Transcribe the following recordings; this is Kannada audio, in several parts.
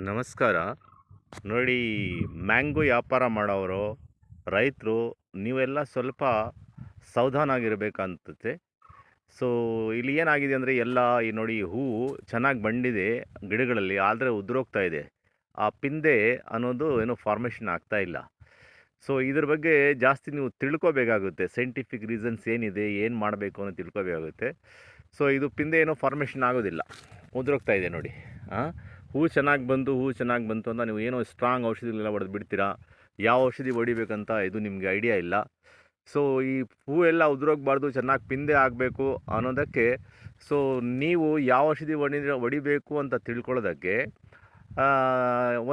ನಮಸ್ಕಾರ. ನೋಡಿ, ಮ್ಯಾಂಗೋ ವ್ಯಾಪಾರ ಮಾಡೋರು, ರೈತರು ನೀವೆಲ್ಲ ಸ್ವಲ್ಪ ಸಾವಧಾನ ಆಗಿರಬೇಕನ್ಸುತ್ತೆ. ಸೊ, ಇಲ್ಲಿ ಏನಾಗಿದೆ ಅಂದರೆ ಎಲ್ಲ ಈ ನೋಡಿ ಹೂವು ಚೆನ್ನಾಗಿ ಬಂದಿದೆ ಗಿಡಗಳಲ್ಲಿ, ಆದರೆ ಉದುರೋಗ್ತಾ ಇದೆ. ಆ ಪಿಂದೆ ಅನ್ನೋದು ಏನೋ ಫಾರ್ಮೇಷನ್ ಆಗ್ತಾ ಇಲ್ಲ. ಸೊ, ಇದ್ರ ಬಗ್ಗೆ ಜಾಸ್ತಿ ನೀವು ತಿಳ್ಕೋಬೇಕಾಗುತ್ತೆ. ಸೈಂಟಿಫಿಕ್ ರೀಸನ್ಸ್ ಏನಿದೆ, ಏನು ಮಾಡಬೇಕು ಅನ್ನೋ ತಿಳ್ಕೋಬೇಕಾಗುತ್ತೆ. ಸೊ, ಇದು ಪಿಂದೆ ಏನೋ ಫಾರ್ಮೇಷನ್ ಆಗೋದಿಲ್ಲ, ಉದುರೋಗ್ತಾ ಇದೆ ನೋಡಿ. ಹೂವು ಚೆನ್ನಾಗಿ ಬಂತು ಅಂತ ನೀವು ಏನೋ ಸ್ಟ್ರಾಂಗ್ ಔಷಧಿಗಳೆಲ್ಲ ಹೊಡೆದು ಬಿಡ್ತೀರಾ. ಯಾವ ಔಷಧಿ ಹೊಡಿಬೇಕಂತ ಇದು ನಿಮಗೆ ಐಡಿಯಾ ಇಲ್ಲ. ಸೊ, ಈ ಹೂವೆಲ್ಲ ಉದುರೋಗಬಾರ್ದು, ಚೆನ್ನಾಗಿ ಪಿಂದೆ ಆಗಬೇಕು ಅನ್ನೋದಕ್ಕೆ ಸೊ ನೀವು ಯಾವ ಔಷಧಿ ಹೊಡಿಬೇಕು ಅಂತ ತಿಳ್ಕೊಳ್ಳೋದಕ್ಕೆ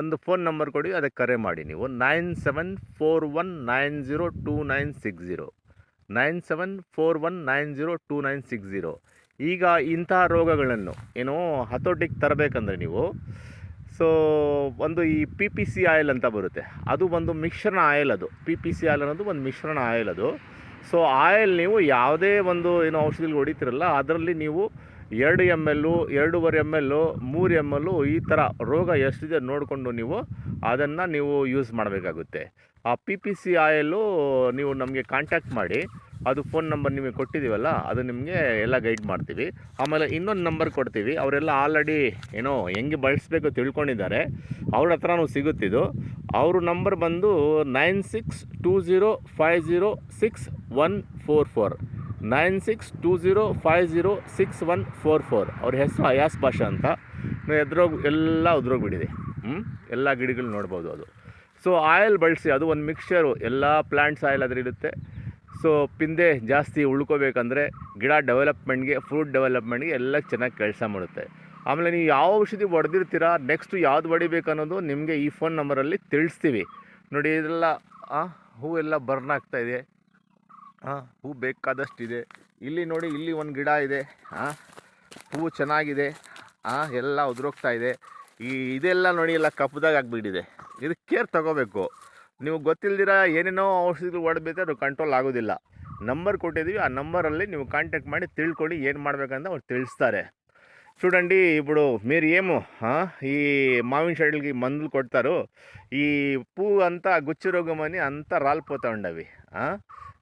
ಒಂದು ಫೋನ್ ನಂಬರ್ ಕೊಡಿ, ಅದಕ್ಕೆ ಕರೆ ಮಾಡಿ. ನೀವು 9741902960 9741902960. ಈಗ ಇಂತಹ ರೋಗಗಳನ್ನು ಏನೋ ಹತೋಟಿಗೆ ತರಬೇಕಂದ್ರೆ ನೀವು ಸೊ ಒಂದು ಈ ಪಿ ಪಿ ಸಿ ಆಯಿಲ್ ಅಂತ ಬರುತ್ತೆ, ಅದು ಒಂದು ಮಿಶ್ರಣ ಆಯಿಲ್. ಅದು ಪಿ ಪಿ ಸಿ ಆಯಿಲ್ ಅನ್ನೋದು ಒಂದು ಮಿಶ್ರಣ ಆಯಿಲ್ ಅದು. ಸೊ ಆಯಿಲ್ ನೀವು ಯಾವುದೇ ಒಂದು ಏನೋ ಔಷಧಿಗಳು ಹೊಡಿತೀರಲ್ಲ, ಅದರಲ್ಲಿ ನೀವು 2 ml 2.5 ml 3 ml ಈ ಥರ ರೋಗ ಎಷ್ಟಿದೆ ನೋಡಿಕೊಂಡು ನೀವು ಅದನ್ನು ನೀವು ಯೂಸ್ ಮಾಡಬೇಕಾಗುತ್ತೆ. ಆ ಪಿ ಪಿ ಸಿ ಆಯಿಲು ನೀವು ನಮಗೆ ಕಾಂಟ್ಯಾಕ್ಟ್ ಮಾಡಿ, ಅದು ಫೋನ್ ನಂಬರ್ ನಿಮಗೆ ಕೊಟ್ಟಿದ್ದೀವಲ್ಲ, ಅದು ನಿಮಗೆ ಎಲ್ಲ ಗೈಡ್ ಮಾಡ್ತೀವಿ. ಆಮೇಲೆ ಇನ್ನೊಂದು ನಂಬರ್ ಕೊಡ್ತೀವಿ, ಅವರೆಲ್ಲ ಆಲ್ರೆಡಿ ಏನೋ ಹೆಂಗೆ ಬಳಸಬೇಕು ತಿಳ್ಕೊಂಡಿದ್ದಾರೆ, ಅವ್ರ ಹತ್ರನೂ ಸಿಗುತ್ತಿದ್ದು. ಅವರು ನಂಬರ್ ಬಂದು 9620506144 9620506144. ಅವ್ರ ಹೆಸರು ಅಯಾಸ್ ಭಾಷಾ ಅಂತ. ಎಲ್ಲ ಉದ್ರೋಗ್ಬಿಟ್ಟಿದೆ. ಎಲ್ಲ ಗಿಡಗಳು ನೋಡ್ಬೋದು ಅದು. ಸೊ ಆಯಿಲ್ ಬಳಸಿ, ಅದು ಒಂದು ಮಿಕ್ಸ್ಚರು, ಎಲ್ಲ ಪ್ಲ್ಯಾಂಟ್ಸ್ ಆಯಿಲ್ ಅದರಿರುತ್ತೆ. ಸೊ ಪಿಂದೆ ಜಾಸ್ತಿ ಉಳ್ಕೋಬೇಕಂದ್ರೆ ಗಿಡ ಡೆವಲಪ್ಮೆಂಟ್ಗೆ, ಫ್ರೂಟ್ ಡೆವಲಪ್ಮೆಂಟ್ಗೆ ಎಲ್ಲ ಚೆನ್ನಾಗಿ ಕೆಲಸ ಮಾಡುತ್ತೆ. ಆಮೇಲೆ ನೀವು ಯಾವ ಔಷಧಿ ಹೊಡೆದಿರ್ತೀರ, ನೆಕ್ಸ್ಟು ಯಾವ್ದು ಹೊಡಿಬೇಕು ಅನ್ನೋದು ನಿಮಗೆ ಈ ಫೋನ್ ನಂಬರಲ್ಲಿ ತಿಳಿಸ್ತೀವಿ. ನೋಡಿ, ಇದೆಲ್ಲ ಹೂವೆಲ್ಲ ಬರ್ನ್ ಆಗ್ತಾಯಿದೆ. ಹೂ ಬೇಕಾದಷ್ಟಿದೆ. ಇಲ್ಲಿ ನೋಡಿ, ಇಲ್ಲಿ ಒಂದು ಗಿಡ ಇದೆ, ಹೂವು ಚೆನ್ನಾಗಿದೆ, ಎಲ್ಲ ಉದುರೋಗ್ತಾ ಇದೆ. ಇದೆಲ್ಲ ನೋಡಿ, ಎಲ್ಲ ಕಪ್ಪದಾಗ ಆಗಿಬಿಟ್ಟಿದೆ. ಇದಕ್ಕೆ ಕೇರ್ ತಗೋಬೇಕು. ನೀವು ಗೊತ್ತಿಲ್ದಿರ ಏನೇನೋ ಔಷಧಿಗಳು ಹೊಡೆದ್ಬಿಟ್ಟು ಅದು ಕಂಟ್ರೋಲ್ ಆಗೋದಿಲ್ಲ. ನಂಬರ್ ಕೊಟ್ಟಿದ್ದೀವಿ, ಆ ನಂಬರಲ್ಲಿ ನೀವು ಕಾಂಟ್ಯಾಕ್ಟ್ ಮಾಡಿ ತಿಳ್ಕೊಳ್ಳಿ ಏನು ಮಾಡಬೇಕಂತ ಅವ್ರು ತಿಳಿಸ್ತಾರೆ. చూడండి, ఇప్పుడు మీరు ఏమో ఈ మామిడి చెట్లకి మందులు కొడతారు, ఈ పువ్వు అంతా గుచ్చి రోగం అని అంతా రాలిపోతూ ఉండవి.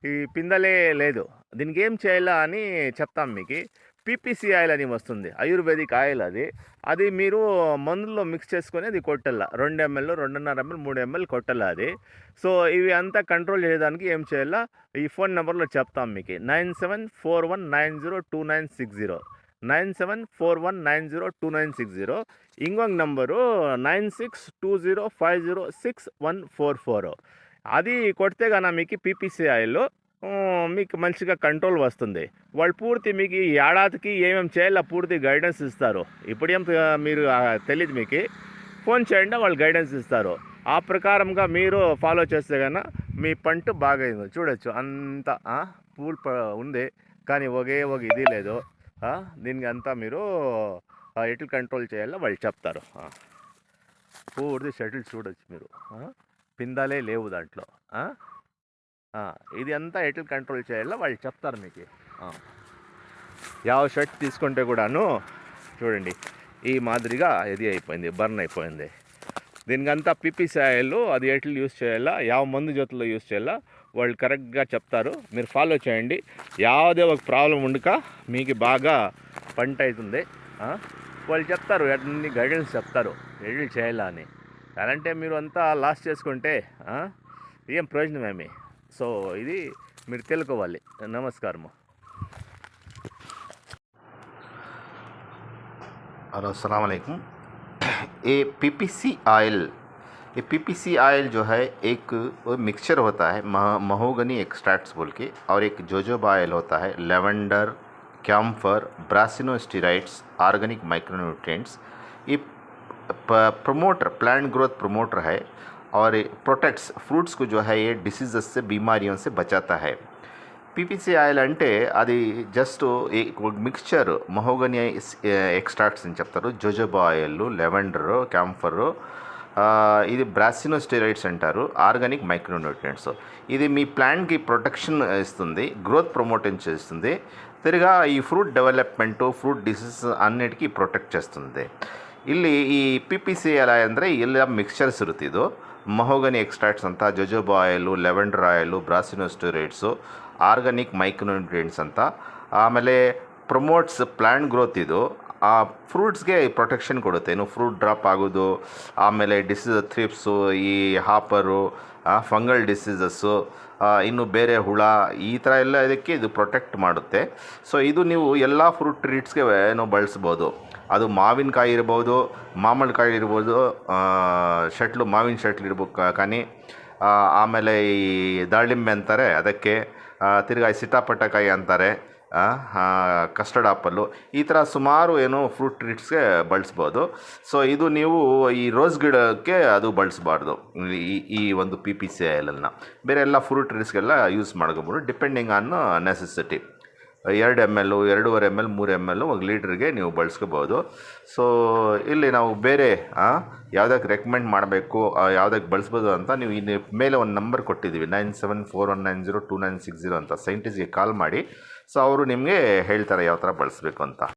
ఈ పిందలే లేదు, దీనికి ఏం చేయాలా అని చెప్తాం మీకు. పీపీసీ ఆయిల్ అని వస్తుంది, ఆయుర్వేదిక్ ఆయిల్. అది మీరు మందుల్లో మిక్స్ చేసుకొని అది కొట్టాల. 2 ml 2.5 ml 3 ml కొట్టాల అది. సో ఇవి అంతా కంట్రోల్ చేయడానికి ఏం చేయాలా, ఈ ఫోన్ నెంబర్లో చెప్తాం మీకు. 9741902960 9741902960. ఇంకొక నంబరు 9620506144. అది కొడితే కన్నా మీకు పీపీసీ ఆయిల్ మీకు మంచిగా కంట్రోల్ వస్తుంది. వాళ్ళు పూర్తి మీకు ఈ ఏడాదికి ఏమేమి చేయాలో పూర్తి గైడెన్స్ ఇస్తారు. ఇప్పుడేం మీరు తెలియదు, మీకు ఫోన్ చేయండి, వాళ్ళు గైడెన్స్ ఇస్తారు. ఆ ప్రకారంగా మీరు ఫాలో చేస్తే కన్నా మీ పంట బాగా చూడొచ్చు. అంత పూల్ ఉంది, కానీ ఒకే ఒక ఇది లేదు. దీనికి అంతా మీరు ఎట్లా కంట్రోల్ చేయాలో వాళ్ళు చెప్తారు. పూర్తి షటిల్ చూడొచ్చు మీరు, పిందాలే లేవు దాంట్లో. ఇది అంతా ఎట్లా కంట్రోల్ చేయాలో వాళ్ళు చెప్తారు మీకు. ಯಾವ షర్ట్ తీసుకుంటే కూడాను చూడండి, ఈ మాదిరిగా ఇది అయిపోయింది, బర్న్ అయిపోయింది. దీనికంతా పీపీసీ ఆయిల్ అది ఎట్లా యూస్ చేయాలా, ಯಾವ మందు జొత్తలో యూస్ చేయాలా వాళ్ళు కరెక్ట్గా చెప్తారు. మీరు ఫాలో చేయండి. ಯಾವುದೇ ఒక ప్రాబ్లం ఉండక మీకు బాగా పంట అవుతుంది. వాళ్ళు చెప్తారు, అన్ని గైడెన్స్ చెప్తారు ఎట్లా చేయాలా అని. అలాంటే మీరు అంతా లాస్ చేసుకుంటే ఏం ప్రయోజనమేమి. సో ఇది మీరు తెలుసుకోవాలి. నమస్కారము. हेलो, अस्सलाम वालेकुम। ये पीपीसी ऑयल, ये पीपीसी ऑयल जो है एक मिक्सचर होता है, महोगनी एक्सट्रैक्ट्स बोल के, और एक जोजोबा ऑयल होता है, lavender, camphor, brassinosteroids, organic micronutrients. ये प्रमोटर, प्लांट ग्रोथ प्रमोटर है और प्रोटेक्ट्स फ्रूट्स को जो है ये डिसीज़ से, बीमारियों से बचाता है। పీపీసీ ఆయిల్ అంటే అది జస్ట్ మిక్స్చర్, మహోగని ఎక్స్ట్రాక్ట్స్ అని చెప్తారు. జోజోబా ఆయిల్, లెవెండరు, క్యాంఫరు, ఇది బ్రాసినోస్టెరాయిడ్స్ అంటారు, ఆర్గానిక్ మైక్రోన్యూట్రియంట్స్. ఇది మీ ప్లాంట్కి ప్రొటెక్షన్ ఇస్తుంది, గ్రోత్ ప్రమోషన్ చేస్తుంది, తిరిగా ఈ ఫ్రూట్ డెవలప్మెంటు, ఫ్రూట్ డిసీజ్ అన్నిటికీ ప్రొటెక్ట్ చేస్తుంది. ಇಲ್ಲಿ ಈ ಪಿ ಪಿ ಸಿ ಎಲ್ ಅಂದರೆ ಎಲ್ಲ ಮಿಕ್ಸ್ಚರ್ಸ್ ಇರುತ್ತೆ. ಇದು ಮಹೋಗನಿ ಎಕ್ಸ್ಟ್ರಾಕ್ಟ್ಸ್ ಅಂತ, jojoba oil, lavender oil, brassinosteroids, organic micronutrients ಅಂತ. ಆಮೇಲೆ ಪ್ರಮೋಟ್ಸ್ ಪ್ಲ್ಯಾಂಟ್ ಗ್ರೋತ್. ಇದು ಆ ಫ್ರೂಟ್ಸ್ಗೆ ಪ್ರೊಟೆಕ್ಷನ್ ಕೊಡುತ್ತೆ. ಇನ್ನು ಫ್ರೂಟ್ ಡ್ರಾಪ್ ಆಗೋದು, ಆಮೇಲೆ ಡಿಸೀಸ್ ಥ್ರಿಪ್ಸು, ಈ ಹಾಪರು, ಫಂಗಲ್ ಡಿಸೀಸಸ್ಸು, ಇನ್ನು ಬೇರೆ ಹುಳ, ಈ ಥರ ಎಲ್ಲ ಇದಕ್ಕೆ ಇದು ಪ್ರೊಟೆಕ್ಟ್ ಮಾಡುತ್ತೆ. ಸೊ ಇದು ನೀವು ಎಲ್ಲ ಫ್ರೂಟ್ ಟ್ರೀಟ್ಸ್ಗೆ ನಾವು ಬಳಸ್ಬೋದು. ಅದು ಮಾವಿನಕಾಯಿ ಇರ್ಬೋದು, ಮಾಮೂಲಕಾಯಿ ಇರ್ಬೋದು, ಮಾವಿನ ಶಟ್ಲ್ ಇರ್ಬೋದು ಕಾನಿ, ಆಮೇಲೆ ಈ ದಾಳಿಂಬೆ ಅಂತಾರೆ ಅದಕ್ಕೆ, ತಿರ್ಗಾ ಸೀತಾಪಟ್ಟಕಾಯಿ ಅಂತಾರೆ, ಕಸ್ಟರ್ಡ್ ಆಪಲ್ಲು, ಈ ಥರ ಸುಮಾರು ಫ್ರೂಟ್ ಟ್ರೀಟ್ಸ್ಗೆ ಬಳಸ್ಬೋದು. ಸೊ ಇದು ನೀವು ಈ ರೋಸ್ ಗಿಡಕ್ಕೆ ಅದು ಬಳಸಬಾರ್ದು, ಈ ಒಂದು ಪಿ ಪಿ ಸಿ ಆಯಿಲನ್ನು. ಬೇರೆ ಎಲ್ಲ ಫ್ರೂಟ್ ಟ್ರೀಟ್ಸ್ಗೆಲ್ಲ ಯೂಸ್ ಮಾಡ್ಕೊಬೋದು, depending on necessity. 2 ml, 2.5 ml, 3 ml 1 ಲೀಟ್ರಿಗೆ ನೀವು ಬಳಸ್ಕೋಬೋದು. ಸೊ ಇಲ್ಲಿ ನಾವು ಬೇರೆ ಯಾವುದಕ್ಕೆ ರೆಕಮೆಂಡ್ ಮಾಡಬೇಕು, ಯಾವುದಕ್ಕೆ ಬಳಸ್ಬೋದು ಅಂತ ನೀವು ಇಲ್ಲಿ ಮೇಲೆ ಒಂದು ನಂಬರ್ ಕೊಟ್ಟಿದ್ದೀವಿ, 9741902960 ಅಂತ. ಸೈಂಟಿಸ್ಟ್ಗೆ ಕಾಲ್ ಮಾಡಿ. ಸೊ ಅವರು ನಿಮಗೆ ಹೇಳ್ತಾರೆ ಯಾವ ಥರ ಬಳಸಬೇಕು ಅಂತ.